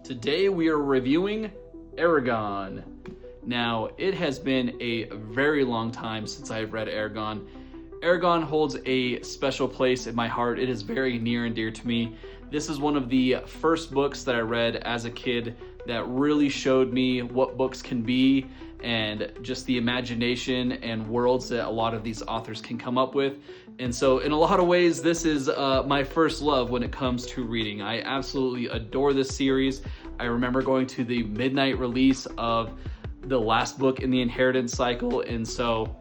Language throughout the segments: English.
Today we are reviewing Eragon. Now, it has been a very long time since I've read Eragon. Eragon holds a special place in my heart. It is very near and dear to me. This is one of the first books that I read as a kid that really showed me what books can be and just the imagination and worlds that a lot of these authors can come up with. And so in a lot of ways, this is my first love when it comes to reading. I absolutely adore this series. I remember going to the midnight release of the last book in the Inheritance cycle, and so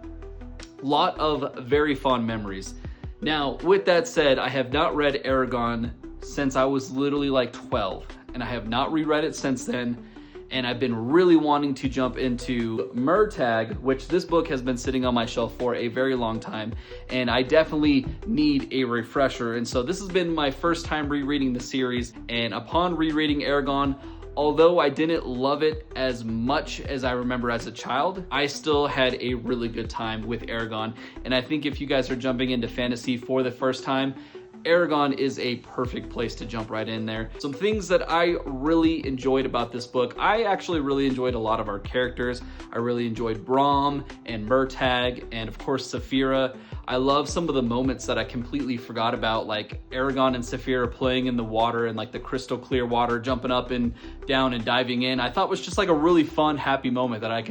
a lot of very fond memories. Now, with that said, I have not read Eragon since I was literally like 12, and I have not reread it since then. And I've been really wanting to jump into Murtagh, which this book has been sitting on my shelf for a very long time, and I definitely need a refresher. And so this has been my first time rereading the series, and upon rereading Eragon, although I didn't love it as much as I remember as a child, I still had a really good time with Eragon. And I think if you guys are jumping into fantasy for the first time, Eragon is a perfect place to jump right in there. Some things that I really enjoyed about this book. I actually really enjoyed a lot of our characters. I really enjoyed Braum and Murtagh and of course Saphira. I love some of the moments that I completely forgot about, like Eragon and Saphira playing in the water and like the crystal clear water, jumping up and down and diving in. I thought was just like a really fun, happy moment that I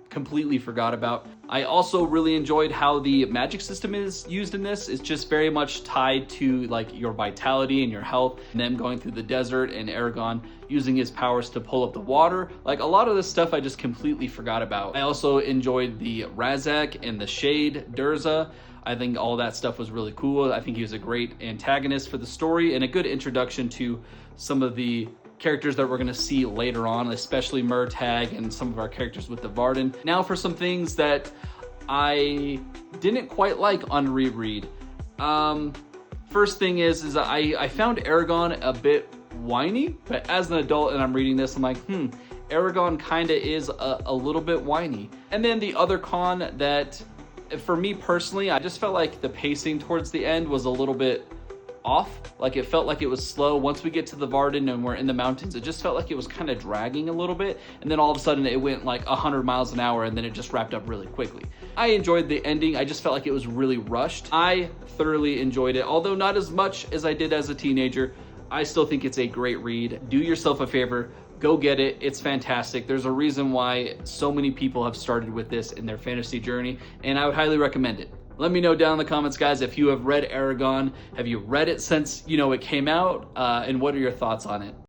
completely forgot about. I also really enjoyed how the magic system is used in this. It's just very much tied to like your vitality and your health, and them going through the desert and Eragon using his powers to pull up the water. Like a lot of this stuff I just completely forgot about. I also enjoyed the Razak and the Shade Durza. I think all that stuff was really cool. I think he was a great antagonist for the story and a good introduction to some of the characters that we're going to see later on, especially Murtagh and some of our characters with the Varden. Now for some things that I didn't quite like on reread. First thing is I found Eragon a bit whiny, but as an adult and I'm reading this, I'm like, Eragon kind of is a little bit whiny. And then the other con that, for me personally, I just felt like the pacing towards the end was a little bit off. Like it felt like it was slow. Once we get to the Varden and we're in the mountains, it just felt like it was kind of dragging a little bit, and then all of a sudden it went like 100 miles an hour and then it just wrapped up really quickly. I enjoyed the ending. I just felt like it was really rushed. I thoroughly enjoyed it, although not as much as I did as a teenager. I still think it's a great read. Do yourself a favor, go get it. It's fantastic. There's a reason why so many people have started with this in their fantasy journey, and I would highly recommend it. Let me know down in the comments, guys, if you have read Eragon. Have you read it since, it came out? And what are your thoughts on it?